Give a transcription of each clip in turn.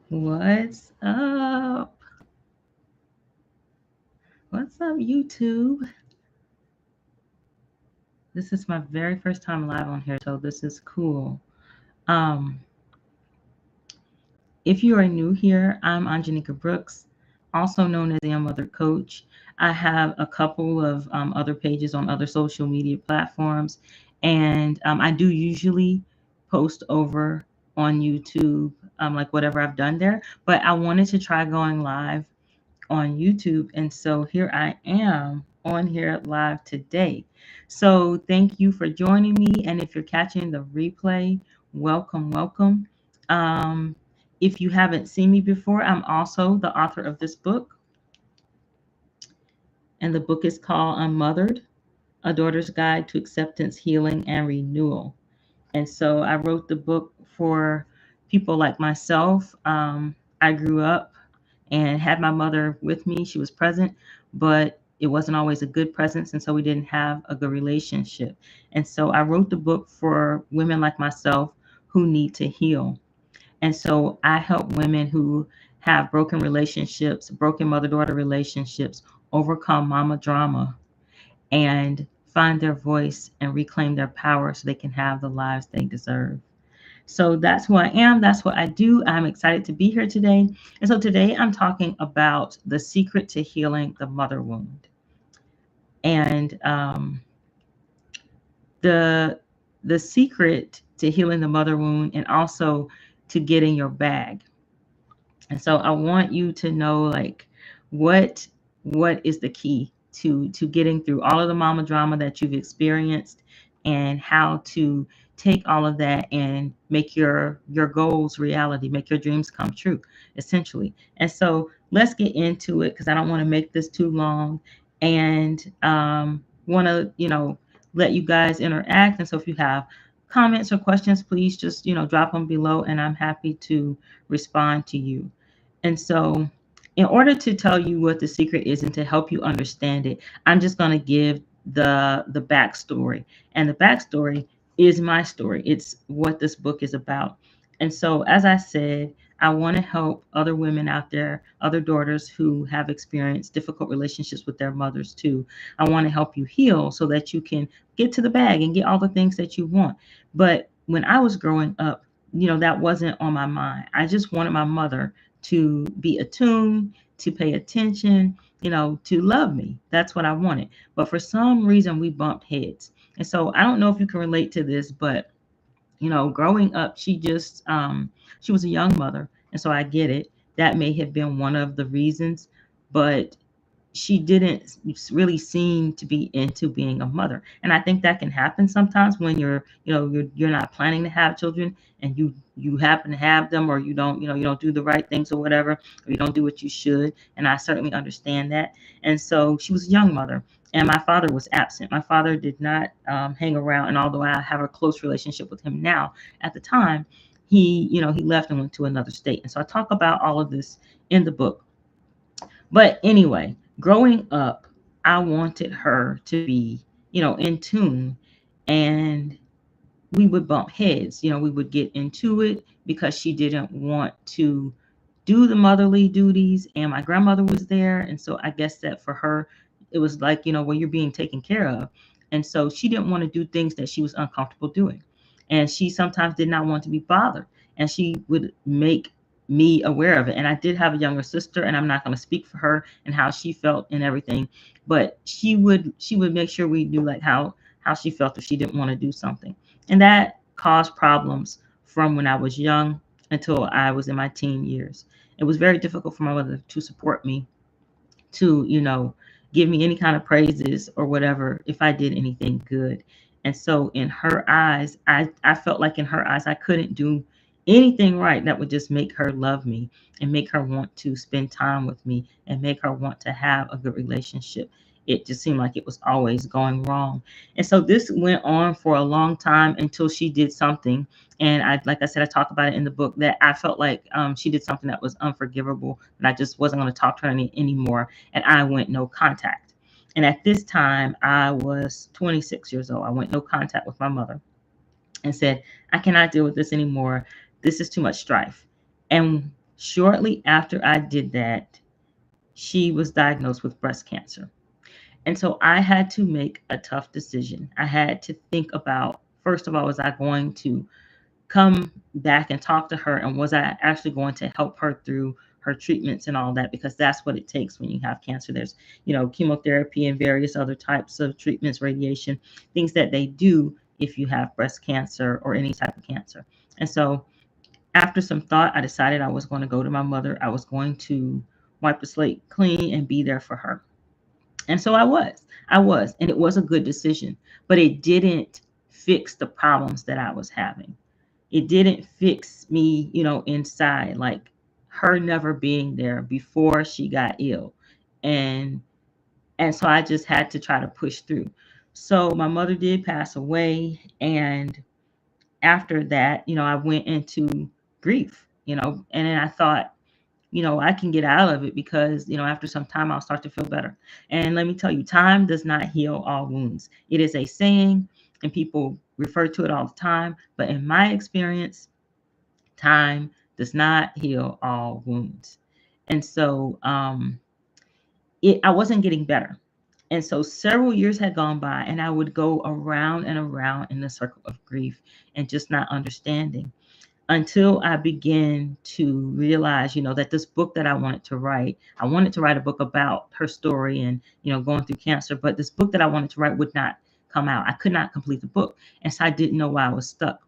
What's up? What's up, YouTube? This is my very first time live on here, so this is cool. Um, if you are new here, I'm Anjanika Brooks, also known as the Unmothered Coach. I have a couple of other pages on other social media platforms, and I do usually post over on YouTube, like whatever I've done there. But I wanted to try going live on YouTube. And so here I am on here live today. So thank you for joining me. And if you're catching the replay, welcome, welcome. Um, if you haven't seen me before, I'm also the author of this book. And the book is called Unmothered, A Daughter's Guide to Acceptance, Healing, and Renewal. And so I wrote the book for people like myself. I grew up and had my mother with me. She was present, but it wasn't always a good presence. And so we didn't have a good relationship. And so I wrote the book for women like myself who need to heal. And so I help women who have broken relationships, broken mother daughter relationships, overcome mama drama and find their voice and reclaim their power so they can have the lives they deserve. So that's who I am. That's what I do. I'm excited to be here today. And so today I'm talking about the secret to healing the mother wound. And the the secret to healing the mother wound and also to getting your bag. And so I want you to know like what what is the key to getting through all of the mama drama that you've experienced and how to take all of that and make your goals reality, make your dreams come true, essentially. And so let's get into it because I don't want to make this too long and want to, let you guys interact. And so if you have comments or questions, please just, drop them below and I'm happy to respond to you. And so, in order to tell you what the secret is and to help you understand it, I'm just going to give the backstory. And the backstory is my story. It's what this book is about. And so, as I said, I want to help other women out there, other daughters who have experienced difficult relationships with their mothers too. I want to help you heal so that you can get to the bag and get all the things that you want. But when I was growing up, that wasn't on my mind. I just wanted my mother to be attuned, to pay attention, to love me. That's what I wanted. But for some reason, we bumped heads. And so I don't know if you can relate to this, but growing up, she was a young mother, and so I get it. That may have been one of the reasons, but she didn't really seem to be into being a mother. And I think that can happen sometimes when you're not planning to have children and you happen to have them, or you don't do the right things or whatever, or you don't do what you should. And I certainly understand that. And so she was a young mother. And my father was absent. My father did not hang around. And although I have a close relationship with him now, at the time, he left and went to another state. And so I talk about all of this in the book. But anyway, growing up, I wanted her to be, in tune. And we would bump heads. We would get into it because she didn't want to do the motherly duties. And my grandmother was there. And so I guess that for her, it was like, well, you're being taken care of. And so she didn't want to do things that she was uncomfortable doing. And she sometimes did not want to be bothered. And she would make me aware of it. And I did have a younger sister, and I'm not going to speak for her and how she felt and everything, but she would make sure we knew like how she felt if she didn't want to do something. And that caused problems from when I was young until I was in my teen years. It was very difficult for my mother to support me, to, give me any kind of praises or whatever if I did anything good. And so in her eyes, I felt like in her eyes, I couldn't do anything right that would just make her love me and make her want to spend time with me and make her want to have a good relationship. It just seemed like it was always going wrong. And so this went on for a long time until she did something. And like I said, I talk about it in the book that I felt like she did something that was unforgivable, and I just wasn't going to talk to her anymore. And I went no contact. And at this time, I was 26 years old. I went no contact with my mother and said, I cannot deal with this anymore. This is too much strife. And Shortly after I did that, she was diagnosed with breast cancer. And so I had to make a tough decision. I had to think about, first of all, was I going to come back and talk to her, and was I actually going to help her through her treatments and all that, because that's what it takes when you have cancer. There's, chemotherapy and various other types of treatments, radiation, things that they do if you have breast cancer or any type of cancer. And so after some thought, I decided I was going to go to my mother. I was going to wipe the slate clean and be there for her. And so I was, and it was a good decision, but it didn't fix the problems that I was having. It didn't fix me, inside, like her never being there before she got ill. And so I just had to try to push through. So my mother did pass away, and after that, I went into grief, and then I thought, I can get out of it because, after some time I'll start to feel better. And let me tell you, time does not heal all wounds. It is a saying, and people refer to it all the time. But in my experience, time does not heal all wounds. And so I wasn't getting better. And so several years had gone by, and I would go around and around in the circle of grief and just not understanding, until I began to realize, that this book that I wanted to write a book about her story and, going through cancer, but this book that I wanted to write would not come out. I could not complete the book. And so I didn't know why I was stuck.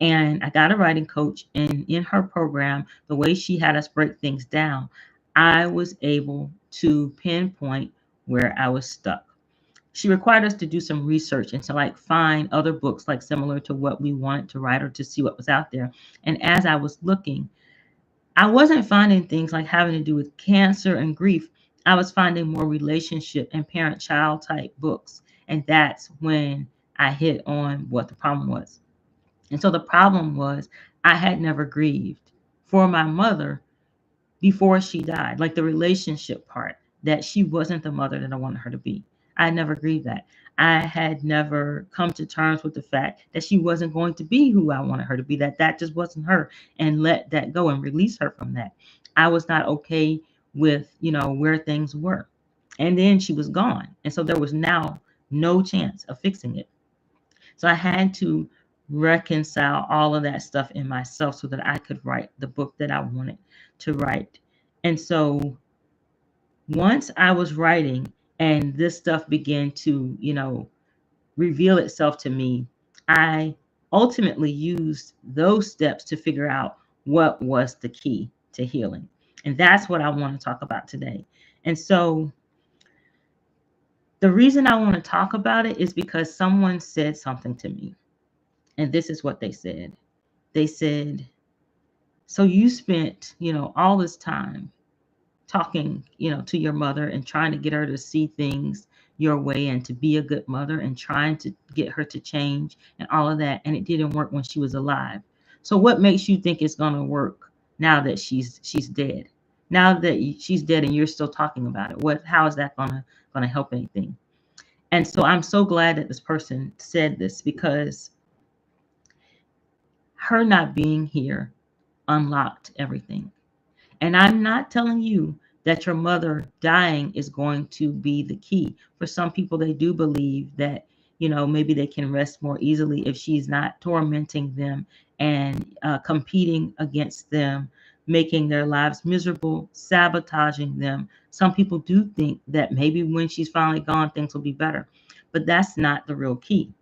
And I got a writing coach, and in her program, the way she had us break things down, I was able to pinpoint where I was stuck. She required us to do some research and to like find other books like similar to what we wanted to write, or to see what was out there. And as I was looking, I wasn't finding things like having to do with cancer and grief. I was finding more relationship and parent-child type books. And that's when I hit on what the problem was. And so the problem was, I had never grieved for my mother before she died, like the relationship part, that she wasn't the mother that I wanted her to be. I never grieved that. I had never come to terms with the fact that she wasn't going to be who I wanted her to be, that just wasn't her, and let that go and release her from that. I was not okay with, where things were. And then she was gone. And so there was now no chance of fixing it. So I had to reconcile all of that stuff in myself so that I could write the book that I wanted to write. And so once I was writing and this stuff began to, reveal itself to me, I ultimately used those steps to figure out what was the key to healing. And that's what I want to talk about today. And so the reason I want to talk about it is because someone said something to me. And this is what they said. They said, so you spent, all this time talking, to your mother and trying to get her to see things your way and to be a good mother and trying to get her to change and all of that. And it didn't work when she was alive. So what makes you think it's going to work now that she's dead? Now that she's dead and you're still talking about it, how is that going to help anything? And so I'm so glad that this person said this, because her not being here unlocked everything. And I'm not telling you that your mother dying is going to be the key. For some people, they do believe that, maybe they can rest more easily if she's not tormenting them and competing against them, making their lives miserable, sabotaging them. Some people do think that maybe when she's finally gone, things will be better. But that's not the real key.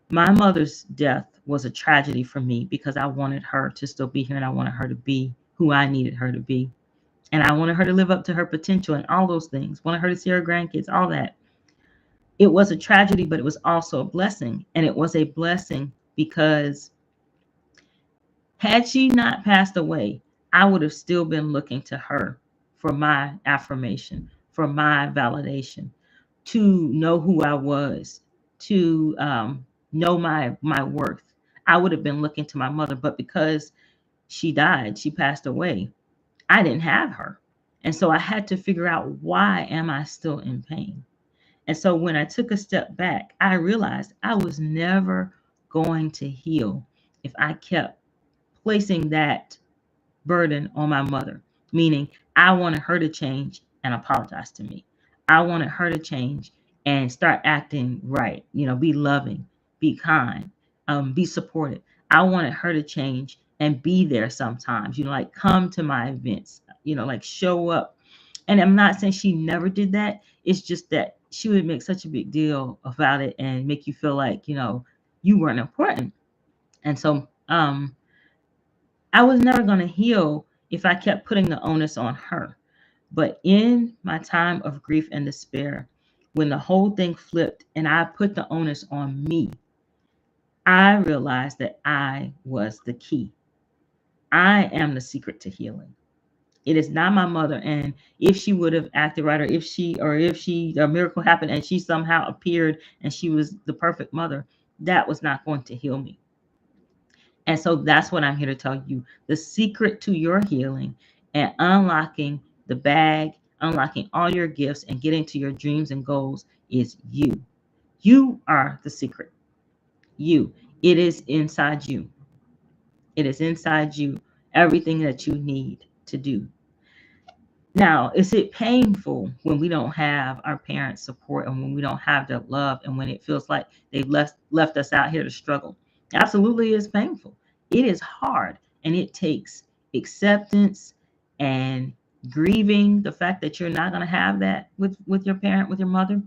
My mother's death was a tragedy for me because I wanted her to still be here, and I wanted her to be who I needed her to be. And I wanted her to live up to her potential and all those things. Wanted her to see her grandkids, all that. It was a tragedy, but it was also a blessing. And it was a blessing because had she not passed away, I would have still been looking to her for my affirmation, for my validation, to know who I was, to know my worth. I would have been looking to my mother, but because she died, she passed away, I didn't have her. And so I had to figure out, why am I still in pain? And so when I took a step back, I realized I was never going to heal if I kept placing that burden on my mother, meaning I wanted her to change and apologize to me. I wanted her to change and start acting right, be loving, be kind, be supportive. I wanted her to change and be there sometimes, like come to my events, like show up. And I'm not saying she never did that. It's just that she would make such a big deal about it and make you feel like, you weren't important. And so I was never going to heal if I kept putting the onus on her. But in my time of grief and despair, when the whole thing flipped and I put the onus on me, I realized that I was the key. I am the secret to healing. It is not my mother. And if she would have acted right, or if a miracle happened and she somehow appeared and she was the perfect mother, that was not going to heal me. And so that's what I'm here to tell you. The secret to your healing and unlocking the bag, unlocking all your gifts and getting to your dreams and goals is you. You are the secret. You. It is inside you. It is inside you. Everything that you need to do. Now, is it painful when we don't have our parents' support and when we don't have their love and when it feels like they've left us out here to struggle? Absolutely, it's painful. It is hard, and it takes acceptance and grieving the fact that you're not going to have that with your parent, with your mother,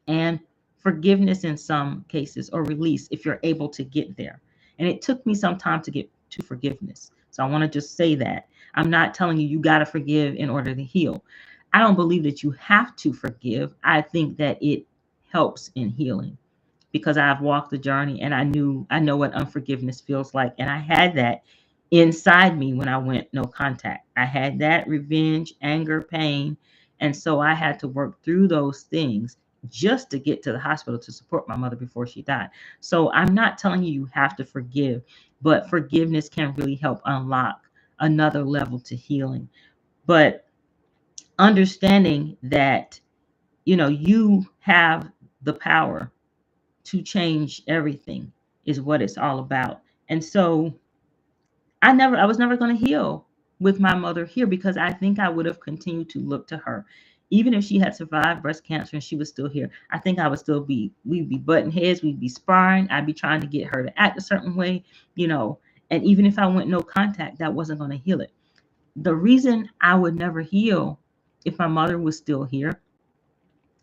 and forgiveness in some cases, or release if you're able to get there. And it took me some time to get to forgiveness. So I want to just say that. I'm not telling you got to forgive in order to heal. I don't believe that you have to forgive. I think that it helps in healing because I've walked the journey and I know what unforgiveness feels like. And I had that inside me when I went no contact. I had that revenge, anger, pain. And so I had to work through those things just to get to the hospital to support my mother before she died. So I'm not telling you have to forgive, but forgiveness can really help unlock another level to healing. But understanding that, you have the power to change everything is what it's all about. And so I was never going to heal with my mother here because I think I would have continued to look to her. Even if she had survived breast cancer and she was still here, I think I would still we'd be butting heads, we'd be sparring. I'd be trying to get her to act a certain way, and even if I went no contact, that wasn't going to heal it. The reason I would never heal if my mother was still here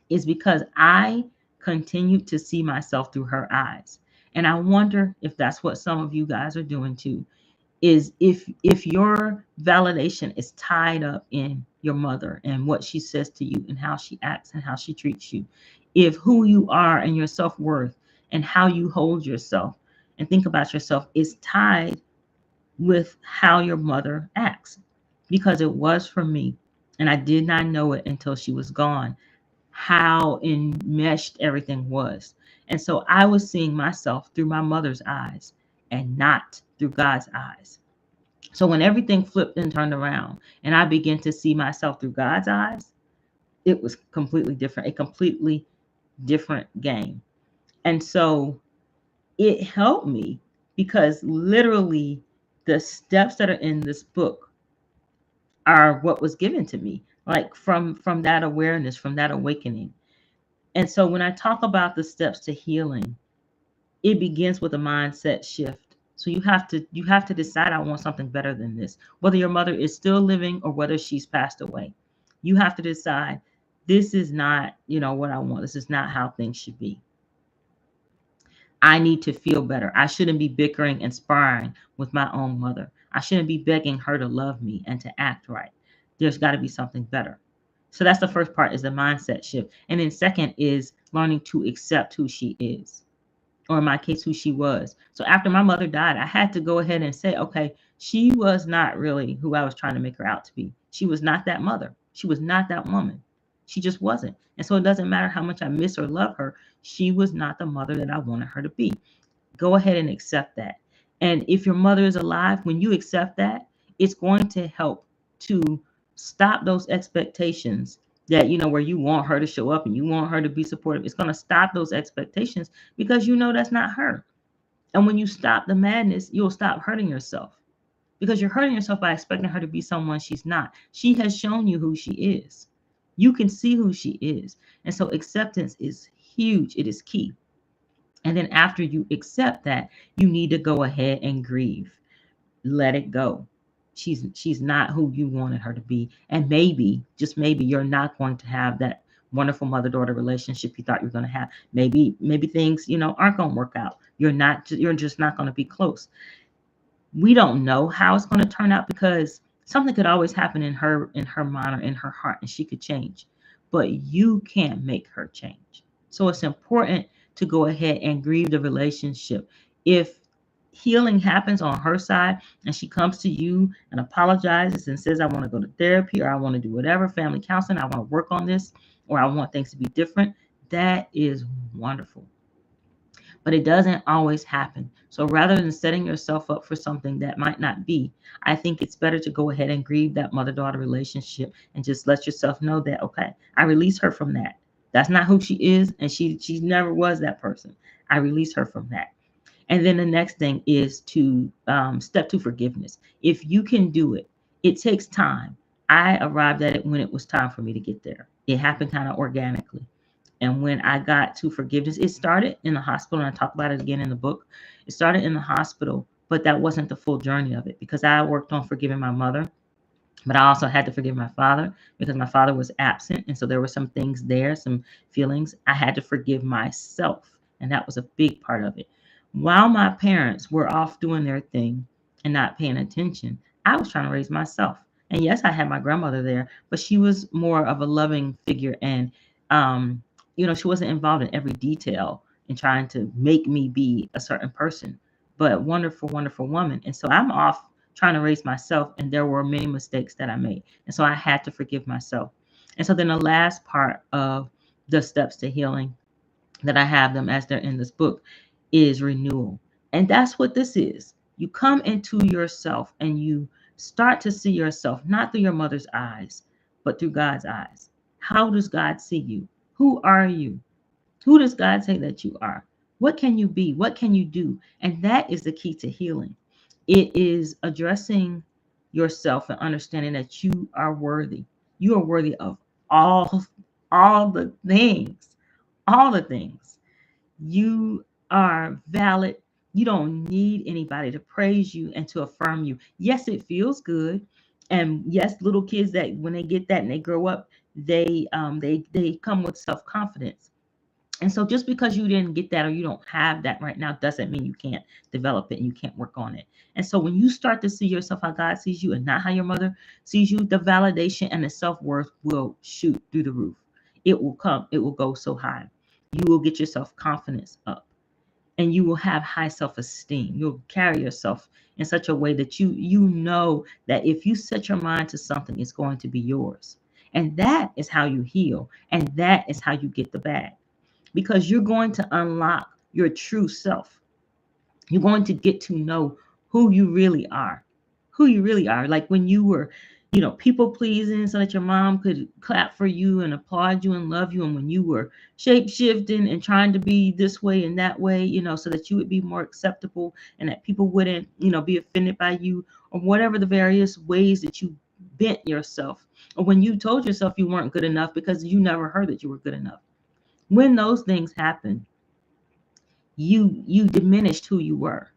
is because I continued to see myself through her eyes. And I wonder if that's what some of you guys are doing too, is if your validation is tied up in your mother and what she says to you and how she acts and how she treats you, if who you are and your self-worth and how you hold yourself and think about yourself is tied with how your mother acts, because it was for me, and I did not know it until she was gone, how enmeshed everything was. And so I was seeing myself through my mother's eyes and not through God's eyes. So when everything flipped and turned around and I began to see myself through God's eyes, it was completely different, a completely different game. And so it helped me because literally the steps that are in this book are what was given to me, like from that awareness, from that awakening. And so when I talk about the steps to healing, it begins with a mindset shift. So you have to decide, I want something better than this. Whether your mother is still living or whether she's passed away, you have to decide, this is not, what I want. This is not how things should be. I need to feel better. I shouldn't be bickering and sparring with my own mother. I shouldn't be begging her to love me and to act right. There's got to be something better. So that's the first part, is the mindset shift. And then second is learning to accept who she is, or in my case, who she was. So after my mother died, I had to go ahead and say, okay, she was not really who I was trying to make her out to be. She was not that mother. She was not that woman. She just wasn't. And so it doesn't matter how much I miss or love her. She was not the mother that I wanted her to be. Go ahead and accept that. And if your mother is alive, when you accept that, it's going to help to stop those expectations that, where you want her to show up and you want her to be supportive. It's going to stop those expectations because that's not her. And when you stop the madness, you'll stop hurting yourself. because you're hurting yourself by expecting her to be someone she's not. She has shown you who she is. You can see who she is. And so acceptance is huge. It is key. And then after you accept that, you need to go ahead and grieve. Let it go. She's not who you wanted her to be. And maybe, just maybe, you're not going to have that wonderful mother-daughter relationship you thought you were going to have. Maybe things, aren't going to work out. You're just not going to be close. We don't know how it's going to turn out, because something could always happen in her mind or in her heart, and she could change. But you can't make her change. So it's important to go ahead and grieve the relationship. If healing happens on her side and she comes to you and apologizes and says, I want to go to therapy, or I want to do whatever, family counseling, I want to work on this, or I want things to be different, that is wonderful. But it doesn't always happen. So rather than setting yourself up for something that might not be, I think it's better to go ahead and grieve that mother-daughter relationship and just let yourself know that, okay, I release her from that. That's not who she is, and she never was that person. I release her from that. And then the next thing is to step to forgiveness. If you can do it, it takes time. I arrived at it when it was time for me to get there. It happened kind of organically. And when I got to forgiveness, it started in the hospital, and I talk about it again in the book. It started in the hospital, but that wasn't the full journey of it, because I worked on forgiving my mother, but I also had to forgive my father because my father was absent. And so there were some things there, some feelings. I had to forgive myself, and that was a big part of it. While my parents were off doing their thing and not paying attention, I was trying to raise myself. And yes, I had my grandmother there, but she was more of a loving figure. And, she wasn't involved in every detail in trying to make me be a certain person, but wonderful, wonderful woman. And so I'm off trying to raise myself, and there were many mistakes that I made. And so I had to forgive myself. And so then the last part of the steps to healing, that I have them as they're in this book, is renewal. And that's what this is. You come into yourself and you start to see yourself not through your mother's eyes, but through God's eyes. How does God see you? Who are you? Who does God say that you are? What can you be? What can you do? And that is the key to healing. It is addressing yourself and understanding that you are worthy. You are worthy of all all the things. All the things. You are valid. You don't need anybody to praise you and to affirm you. Yes, it feels good. And yes, little kids, that when they get that and they grow up, they come with self-confidence. And so just because you didn't get that or you don't have that right now doesn't mean you can't develop it and you can't work on it. And so when you start to see yourself how God sees you and not how your mother sees you, the validation and the self-worth will shoot through the roof. It will come, it will go so high. You will get your self-confidence up, and you will have high self-esteem. You'll carry yourself in such a way that you know that if you set your mind to something, it's going to be yours. And that is how you heal, and that is how you get the bag, because you're going to unlock your true self. You're going to get to know who you really are, who you really are. Like when you were, people pleasing so that your mom could clap for you and applaud you and love you. And when you were shape shifting and trying to be this way and that way, so that you would be more acceptable and that people wouldn't, be offended by you, or whatever the various ways that you bent yourself, or when you told yourself you weren't good enough because you never heard that you were good enough. When those things happen, you diminished who you were.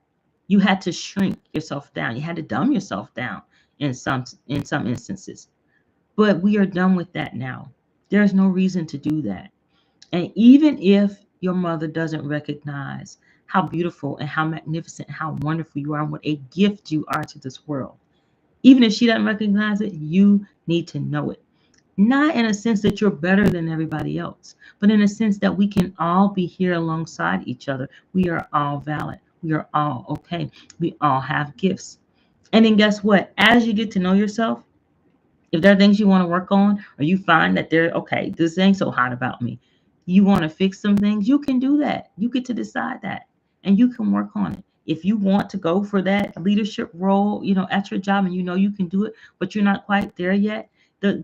You had to shrink yourself down. You had to dumb yourself down in some instances. But we are done with that now. There's no reason to do that. And even if your mother doesn't recognize how beautiful and how magnificent, how wonderful you are, and what a gift you are to this world, even if she doesn't recognize it, you need to know it. Not in a sense that you're better than everybody else, but in a sense that we can all be here alongside each other. We are all valid. We are all okay. We all have gifts. And then guess what? As you get to know yourself, if there are things you want to work on, or you find that they're okay, this ain't so hot about me, you want to fix some things, you can do that. You get to decide that, and you can work on it. If you want to go for that leadership role, at your job, and you can do it, but you're not quite there yet,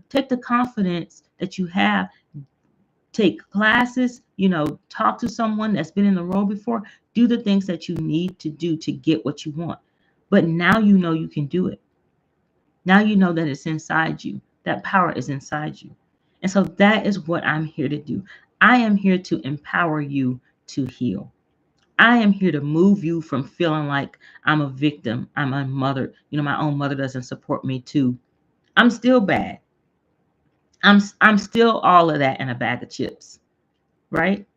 take the confidence that you have, take classes, talk to someone that's been in the role before, do the things that you need to do to get what you want. But now you know you can do it. Now you know that it's inside you. That power is inside you. And so that is what I'm here to do. I am here to empower you to heal. I am here to move you from feeling like I'm a victim, I'm a mother, my own mother doesn't support me too. I'm still bad. I'm still all of that in a bag of chips, right?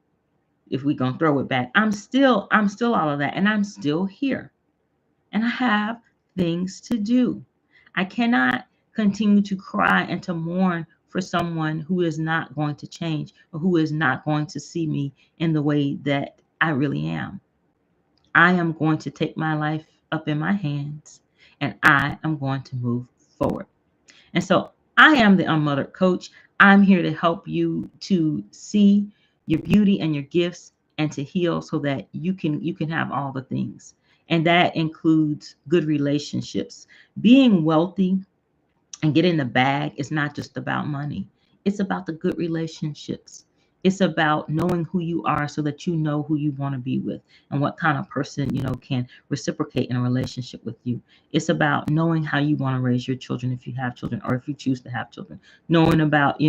If we gonna throw it back, I'm still all of that, and I'm still here, and I have things to do. I cannot continue to cry and to mourn for someone who is not going to change or who is not going to see me in the way that I really am. I am going to take my life up in my hands, and I am going to move forward. And so I am the Unmothered Coach. I'm here to help you to see your beauty and your gifts and to heal so that you can have all the things. And that includes good relationships. Being wealthy and getting the bag is not just about money. It's about the good relationships. It's about knowing who you are so that you know who you want to be with and what kind of person, can reciprocate in a relationship with you. It's about knowing how you want to raise your children if you have children or if you choose to have children. Knowing about,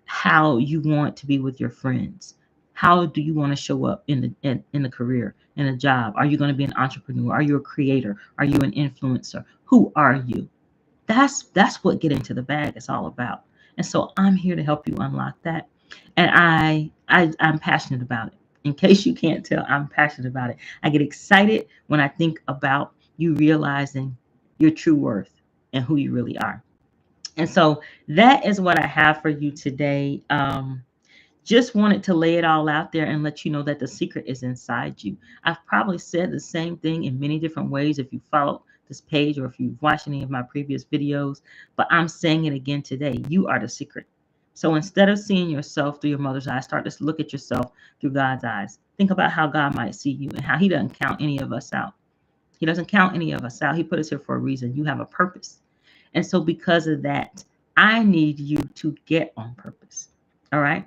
how you want to be with your friends. How do you want to show up in the career, in a job? Are you going to be an entrepreneur? Are you a creator? Are you an influencer? Who are you? That's what getting to the bag is all about. And so I'm here to help you unlock that. And I'm passionate about it. In case you can't tell, I'm passionate about it. I get excited when I think about you realizing your true worth and who you really are. And so that is what I have for you today. Just wanted to lay it all out there and let you know that the secret is inside you. I've probably said the same thing in many different ways if you follow this page or if you've watched any of my previous videos, but I'm saying it again today. You are the secret. So instead of seeing yourself through your mother's eyes, start to look at yourself through God's eyes. Think about how God might see you and how He doesn't count any of us out. He doesn't count any of us out. He put us here for a reason. You have a purpose. And so because of that, I need you to get on purpose. All right.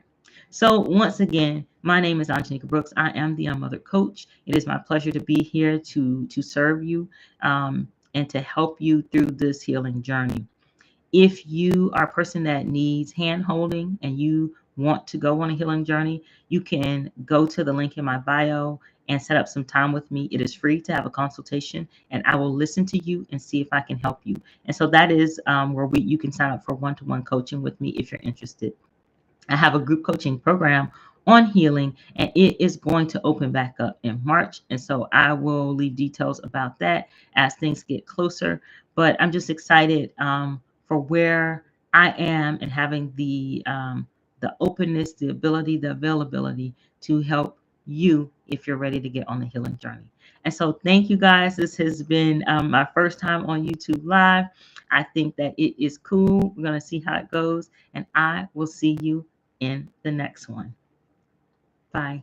So once again, my name is Anjanika Brooks. I am the Unmothered Coach. It is my pleasure to be here to serve you and to help you through this healing journey. If you are a person that needs hand holding and you want to go on a healing journey, you can go to the link in my bio and set up some time with me. It is free to have a consultation, and I will listen to you and see if I can help you. And so that is where you can sign up for one-to-one coaching with me if you're interested. I have a group coaching program on healing, and it is going to open back up in March. And so I will leave details about that as things get closer. But I'm just excited for where I am and having the openness, the ability, the availability to help you if you're ready to get on the healing journey. And so thank you guys. This has been my first time on YouTube Live. I think that it is cool. We're going to see how it goes, and I will see you in the next one. Bye.